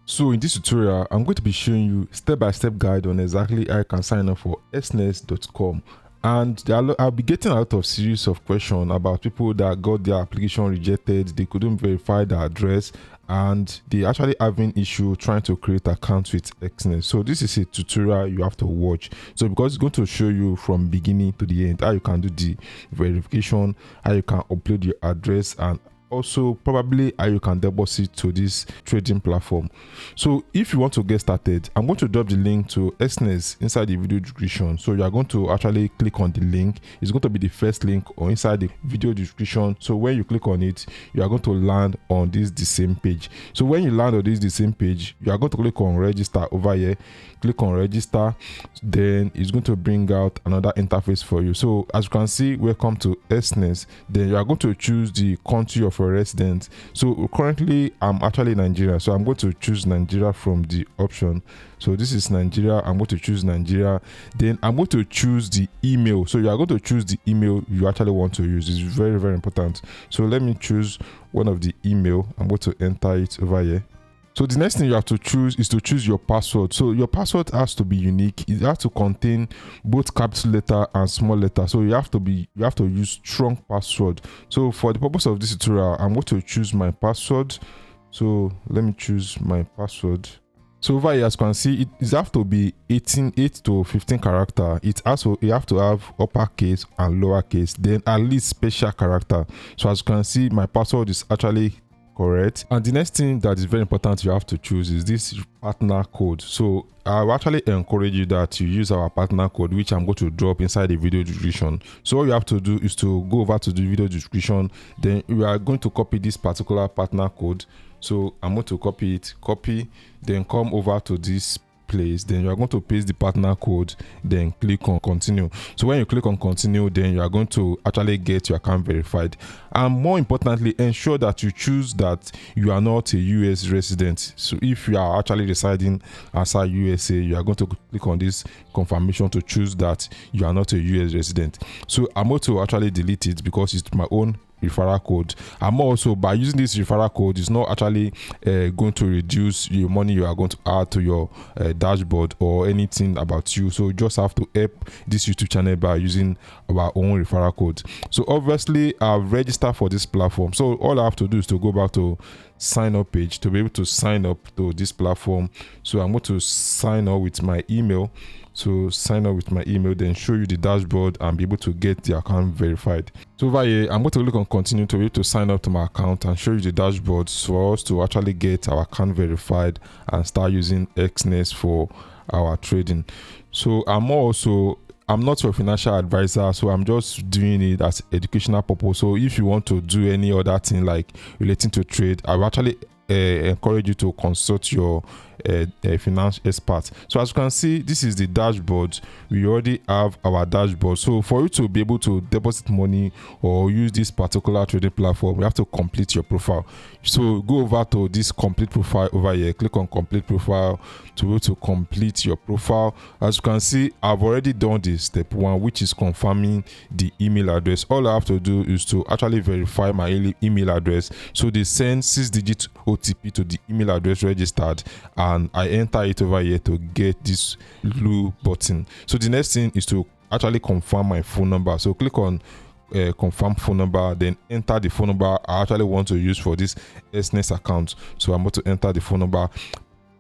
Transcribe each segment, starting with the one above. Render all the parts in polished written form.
So in this tutorial, I'm going to be showing you step-by-step guide on exactly how you can sign up for exness.com. And I'll be getting a lot of series of questions about people that got their application rejected, they couldn't verify the address, and they actually having issue trying to create accounts with Exness. So this is a tutorial you have to watch. So because it's going to show you from beginning to the end how you can do the verification, how you can upload your address, and also probably how you can deposit to this trading platform. So if you want to get started, I'm going to drop the link to Exness inside the video description. So you are going to actually click on the link. It's going to be the first link or inside the video description. So when you click on it, you are going to land on the same page. So when you land on the same page, you are going to click on register over here. Click on register, then it's going to bring out another interface for you. So as you can see, welcome to Exness. Then you are going to choose the country of your residence. So currently I'm actually Nigeria, so I'm going to choose Nigeria from the option. So this is Nigeria. I'm going to choose Nigeria. Then I'm going to choose the email. So you are going to choose the email you actually want to use. It's very, very important. So let me choose one of the email. I'm going to enter it over here. So the next thing you have to choose is to choose your password. So your password has to be unique. It has to contain both capital letter and small letter. So you have to use strong password. So for the purpose of this tutorial, I'm going to choose my password. So let me choose my password. So over here, as you can see, it has to be 8 to 15 character. You have to have uppercase and lowercase, then at least special character. So as you can see, my password is actually correct. And the next thing that is very important you have to choose is this partner code. So I will actually encourage you that you use our partner code, which I'm going to drop inside the video description. So all you have to do is to go over to the video description, then you are going to copy this particular partner code. So I'm going to copy, then come over to this place, then you are going to paste the partner code, then click on continue. So when you click on continue, then you are going to actually get your account verified. And more importantly, ensure that you choose that you are not a US resident. So if you are actually residing outside USA, you are going to click on this confirmation to choose that you are not a US resident. So I'm going to actually delete it because it's my own referral code. I'm also, by using this referral code, it's not actually going to reduce your money you are going to add to your dashboard or anything about you. So you just have to help this YouTube channel by using our own referral code. So obviously I've registered for this platform, so all I have to do is to go back to sign up page to be able to sign up to this platform. So I'm going to sign up with my email. So sign up with my email, then show you the dashboard and be able to get the account verified. So over here, I'm going to click on continue to be able to sign up to my account and show you the dashboard for us to actually get our account verified and start using Exness for our trading. So I'm not your financial advisor, so I'm just doing it as educational purpose. So if you want to do any other thing like relating to trade, I will actually encourage you to consult your finance expert. So as you can see, this is the dashboard. We already have our dashboard. So for you to be able to deposit money or use this particular trading platform, you have to complete your profile. So go over to this complete profile over here, click on complete profile to be able to complete your profile. As you can see, I've already done this step 1, which is confirming the email address. All I have to do is to actually verify my email address. So they send 6-digit OTP to the email address registered, and I enter it over here to get this blue button. So the next thing is to actually confirm my phone number. So click on confirm phone number, then enter the phone number I actually want to use for this Exness account. So I'm going to enter the phone number.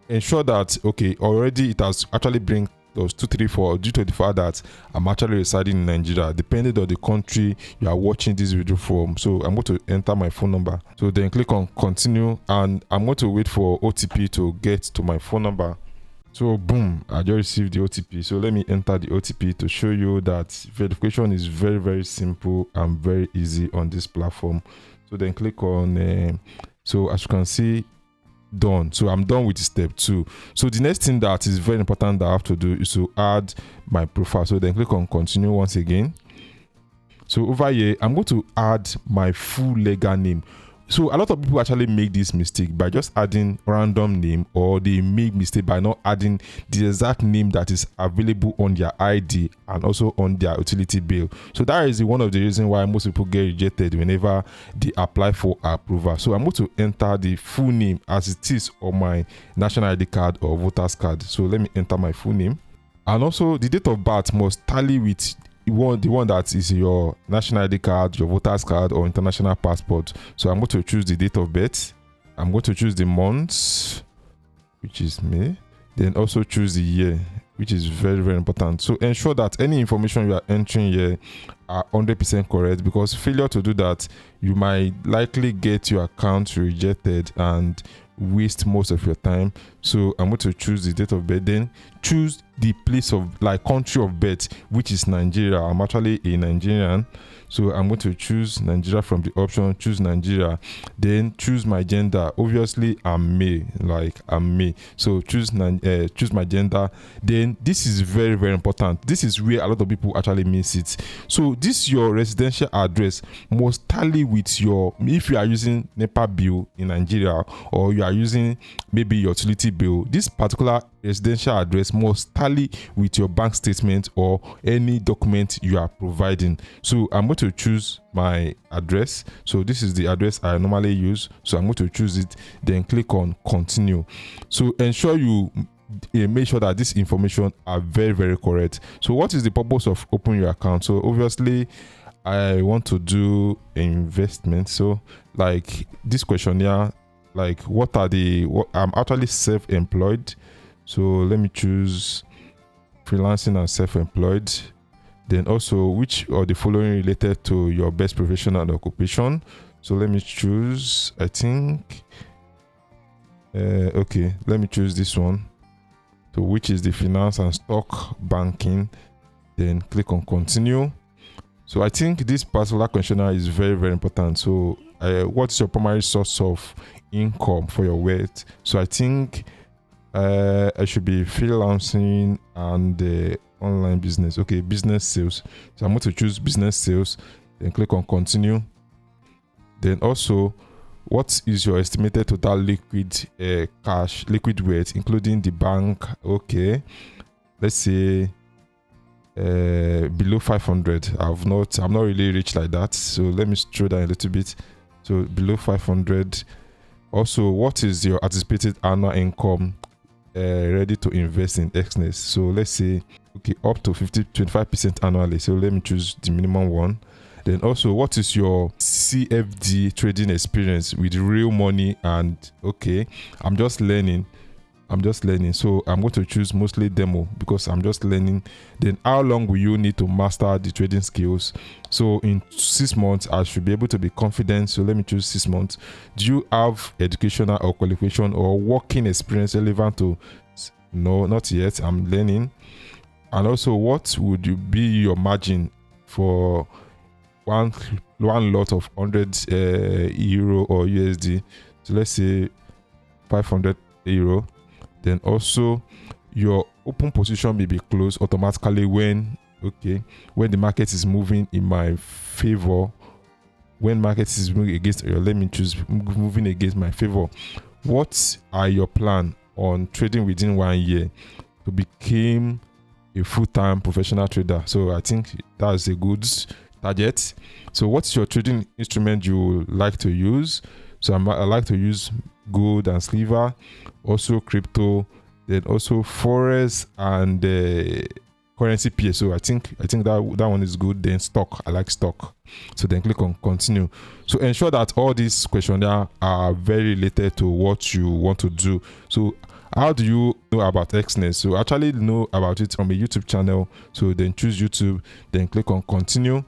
Ensure that already it has actually bring those 234 due to the fact that I'm actually residing in Nigeria, depending on the country you are watching this video from. So I'm going to enter my phone number. So then click on continue, and I'm going to wait for OTP to get to my phone number. So boom, I just received the OTP. So let me enter the OTP to show you that verification is very, very simple and very easy on this platform. So then click on so as you can see, done. So I'm done with step 2. So the next thing that is very important that I have to do is to add my profile. So then click on continue once again. So over here, I'm going to add my full legal name. So a lot of people actually make this mistake by just adding random name, or they make mistake by not adding the exact name that is available on their ID and also on their utility bill. So that is one of the reasons why most people get rejected whenever they apply for approval. So I'm going to enter the full name as it is on my national ID card or voter's card. So let me enter my full name, and also the date of birth must tally with the one that is your national ID card, your voter's card, or international passport. So I'm going to choose the date of birth. I'm going to choose the month, which is May. Then also choose the year, which is very, very important. So ensure that any information you are entering here are 100% correct, because failure to do that, you might likely get your account rejected and waste most of your time. So I'm going to choose the date of birth, then choose the place of, like, country of birth, which is Nigeria. I'm actually a Nigerian, so I'm going to choose Nigeria from the option, choose Nigeria, then choose my gender. Obviously I'm male, so choose my gender. Then this is very, very important. This is where a lot of people actually miss it. So this, your residential address must tally with your, if you are using NEPA bill in Nigeria, or you are using maybe your utility bill, this particular residential address must tally with your bank statement or any document you are providing. So I'm going to choose my address. So this is the address I normally use, so I'm going to choose it, then click on continue. So ensure you make sure that this information are very, very correct. So what is the purpose of opening your account? So obviously I want to do investment. So like this questionnaire, like I'm actually self-employed, so let me choose freelancing and self-employed. Then also, which are the following related to your best profession and occupation? So let me choose, I think okay, let me choose this one, so which is the finance and stock banking. Then click on continue. So I think this particular questionnaire is very, very important. So what's your primary source of income for your wealth? So I think I should be freelancing and online business. Okay, business sales. So I'm going to choose business sales, then click on continue. Then also, what is your estimated total liquid wealth, including the bank? Okay, let's say below 500. I'm not really rich like that, so let me scroll down a little bit. So below 500. Also, what is your anticipated annual income ready to invest in Exness? So let's say, okay, up to 25% annually. So let me choose the minimum one. Then also, what is your CFD trading experience with real money? And okay, I'm just learning, so I'm going to choose mostly demo because I'm just learning. Then how long will you need to master the trading skills? So in 6 months I should be able to be confident, so let me choose 6 months. Do you have educational or qualification or working experience relevant to? No, not yet, I'm learning. And also, what would be your margin for one lot of 100 euro or USD? So let's say 500 euro. Then also, your open position may be closed automatically when the market is moving in my favor. When market is moving against, let me choose moving against my favor. What are your plan on trading within 1 year to become a full-time professional trader? So I think that's a good target. So what's your trading instrument you like to use? So I like to use gold and silver, also crypto, then also Forex and currency pair. So I think that one is good. Then stock, I like stock. So then click on continue. So ensure that all these questionnaires are very related to what you want to do. So how do you know about Exness? So actually know about it from a YouTube channel. So then choose YouTube, then click on continue.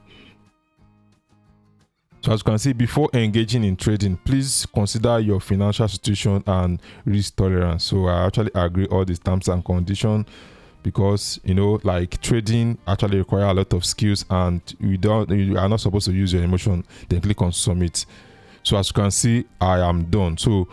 So as you can see, before engaging in trading, please consider your financial situation and risk tolerance. So I actually agree all these terms and conditions, because like trading actually require a lot of skills and you are not supposed to use your emotion. Then click on submit. So as you can see, I am done. So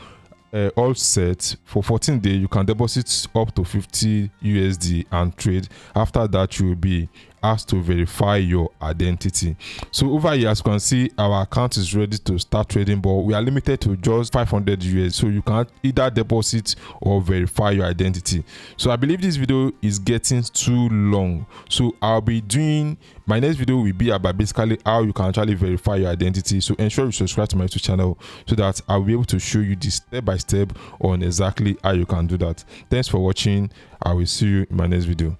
all set. For 14 days you can deposit up to 50 USD and trade. After that, you will be has to verify your identity. So over here, as you can see, our account is ready to start trading, but we are limited to just 500 US, so you can either deposit or verify your identity. So I believe this video is getting too long, so I'll be doing my next video will be about basically how you can actually verify your identity. So ensure you subscribe to my YouTube channel so that I'll be able to show you this step by step on exactly how you can do that. Thanks for watching. I will see you in my next video.